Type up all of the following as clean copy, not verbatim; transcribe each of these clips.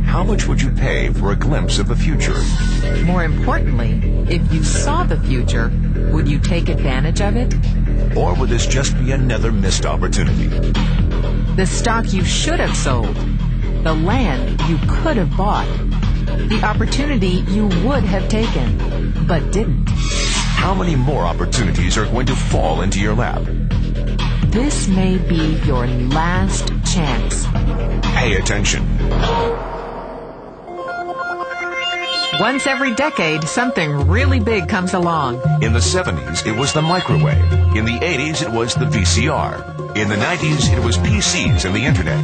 How much would you pay for a glimpse of the future? More importantly, if you saw the future, would you take advantage of it? Or would this just be another missed opportunity? The stock you should have sold, the land you could have bought, the opportunity you would have taken, but didn't. How many more opportunities are going to fall into your lap? This may be your last chance. Pay attention. Once every decade, something really big comes along. In the 70s, it was the microwave. In the 80s, it was the VCR. In the 90s, it was PCs and the internet.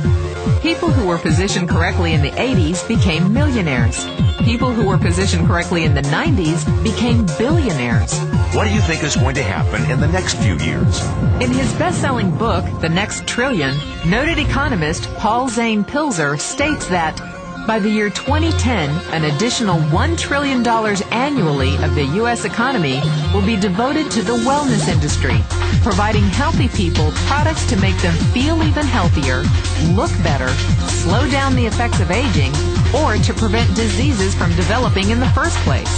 People who were positioned correctly in the 80s became millionaires. People who were positioned correctly in the 90s became billionaires. What do you think is going to happen in the next few years? In his best-selling book, The Next Trillion, noted economist Paul Zane Pilzer states that by the year 2010, an additional $1 trillion annually of the U.S. economy will be devoted to the wellness industry, providing healthy people products to make them feel even healthier, look better, slow down the effects of aging, or to prevent diseases from developing in the first place.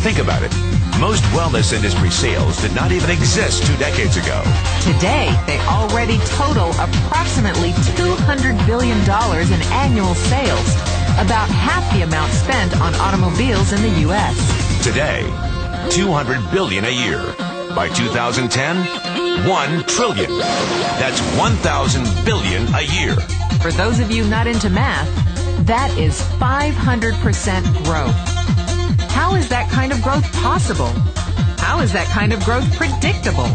Think about it. Most wellness industry sales did not even exist 2 decades ago. Today, they already total approximately $200 billion in annual sales, about half the amount spent on automobiles in the U.S. Today, $200 billion a year. By 2010, $1 trillion. That's 1,000 billion a year. For those of you not into math, that is 500% growth. How is that kind of growth possible? How is that kind of growth predictable?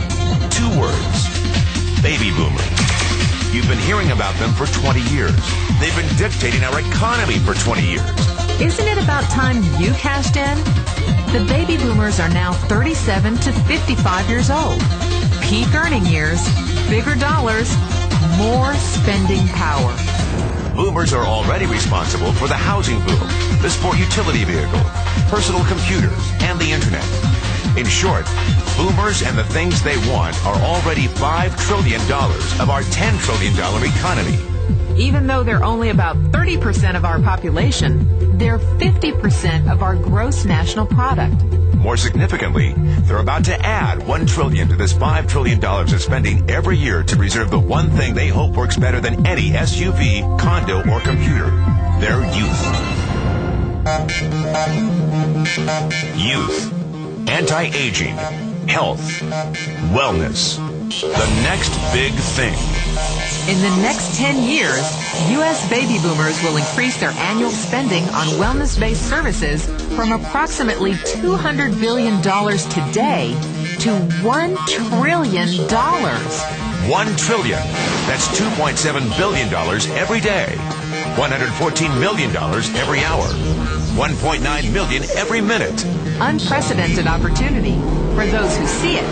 2 words. Baby boomers. You've been hearing about them for 20 years. They've been dictating our economy for 20 years. Isn't it about time you cashed in? The baby boomers are now 37 to 55 years old. Peak earning years, bigger dollars, more spending power. Boomers are already responsible for the housing boom, the sport utility vehicle, personal computers, and the internet. In short, boomers and the things they want are already $5 trillion of our $10 trillion economy. Even though they're only about 30% of our population, they're 50% of our gross national product. More significantly, they're about to add $1 trillion to this $5 trillion of spending every year to preserve the one thing they hope works better than any SUV, condo, or computer: their youth. Youth. Anti-aging. Health. Wellness. The next big thing. In the next 10 years, U.S. baby boomers will increase their annual spending on wellness-based services from approximately $200 billion today to $1 trillion. $1 trillion. That's $2.7 billion every day. $114 million every hour. $1.9 million every minute. Unprecedented opportunity for those who see it,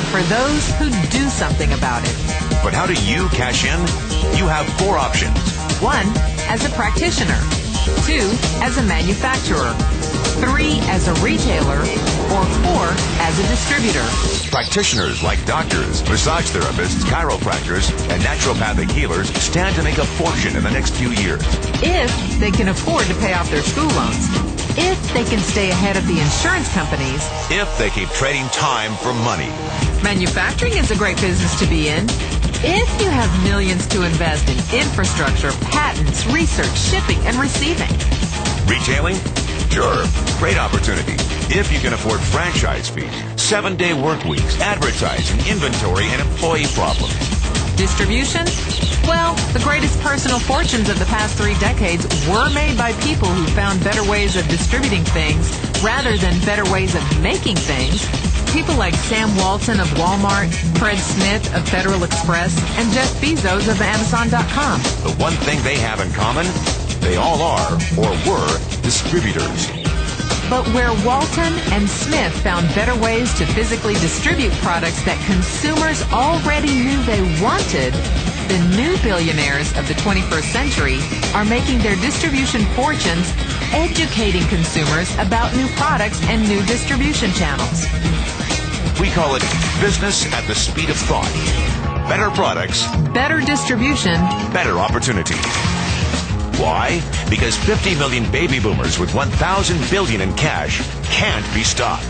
for those who do something about it. But how do you cash in? You have 4 options. 1, as a practitioner. 2, as a manufacturer. 3, as a retailer. Or 4, as a distributor. Practitioners like doctors, massage therapists, chiropractors, and naturopathic healers stand to make a fortune in the next few years. If they can afford to pay off their school loans. If they can stay ahead of the insurance companies. If they keep trading time for money. Manufacturing is a great business to be in. If you have millions to invest in infrastructure, patents, research, shipping, and receiving. Retailing? Sure, great opportunity. If you can afford franchise fees, 7-day work weeks, advertising, inventory, and employee problems. Distribution? Well, the greatest personal fortunes of the past 3 decades were made by people who found better ways of distributing things rather than better ways of making things. People like Sam Walton of Walmart, Fred Smith of Federal Express, and Jeff Bezos of Amazon.com. The one thing they have in common, they all are, or were, distributors. But where Walton and Smith found better ways to physically distribute products that consumers already knew they wanted, the new billionaires of the 21st century are making their distribution fortunes educating consumers about new products and new distribution channels. We call it business at the speed of thought. better products, better distribution, better opportunity. Why? Because 50 million baby boomers with $1,000 billion in cash can't be stopped.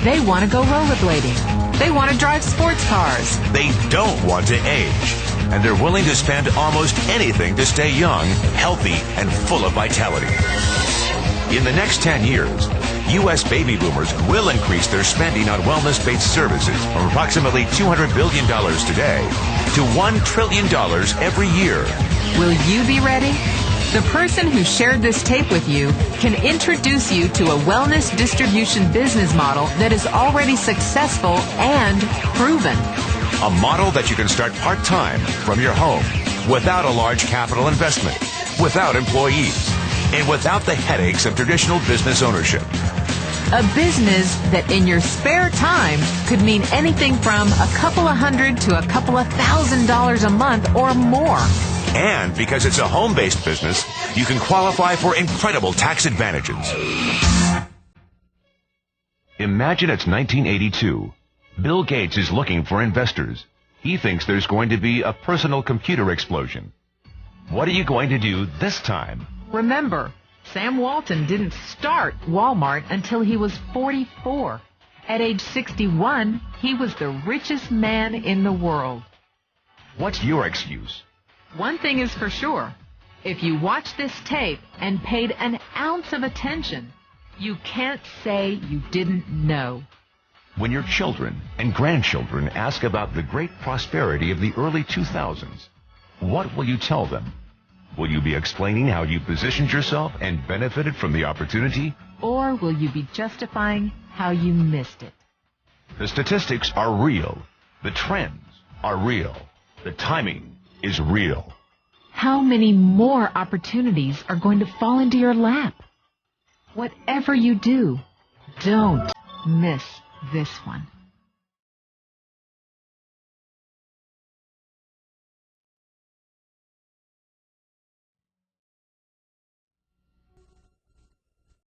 They want to go rollerblading. They want to drive sports cars. They don't want to age. And they're willing to spend almost anything to stay young, healthy, and full of vitality. In the next 10 years, U.S. baby boomers will increase their spending on wellness-based services from approximately $200 billion today to $1 trillion every year. Will you be ready? The person who shared this tape with you can introduce you to a wellness distribution business model that is already successful and proven. A model that you can start part-time from your home without a large capital investment, without employees, and without the headaches of traditional business ownership. A business that in your spare time could mean anything from a couple of $100 to a couple of $1,000 a month or more. And because it's a home-based business, you can qualify for incredible tax advantages. Imagine it's 1982. Bill Gates is looking for investors. He thinks there's going to be a personal computer explosion. What are you going to do this time? Remember, Sam Walton didn't start Walmart until he was 44. At age 61, he was the richest man in the world. What's your excuse? One thing is for sure. If you watch this tape and paid an ounce of attention, you can't say you didn't know. When your children and grandchildren ask about the great prosperity of the early 2000s, what will you tell them? Will you be explaining how you positioned yourself and benefited from the opportunity? Or will you be justifying how you missed it? The statistics are real. The trends are real. The timing is real. How many more opportunities are going to fall into your lap? Whatever you do, don't miss this one.